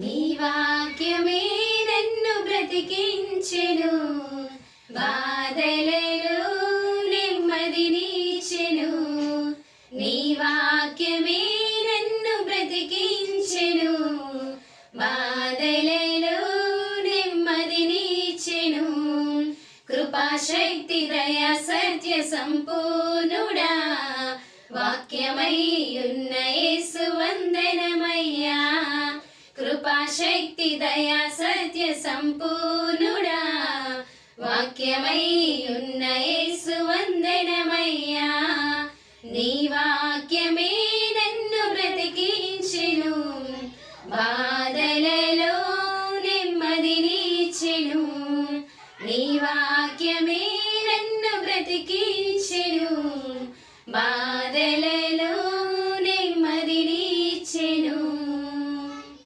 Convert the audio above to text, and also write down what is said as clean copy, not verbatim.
నీ వాక్యమే నన్ను బ్రతికించెను, బాధలలో నెమ్మదినిచ్చెను. నీ వాక్యమే నన్ను బ్రతికించెను, బాధలలో నెమ్మదినిచ్చెను. కృపాశక్తి దయా సత్య సంపూర్ణుడా, వాక్యమై ఉన్న యేసు వందనమయ్యా. కృపాశక్తి దయా సత్య సంపూర్ణుడా, వాక్యమై ఉన్న యేసు వందనమయ్యా. నీ వాక్యమే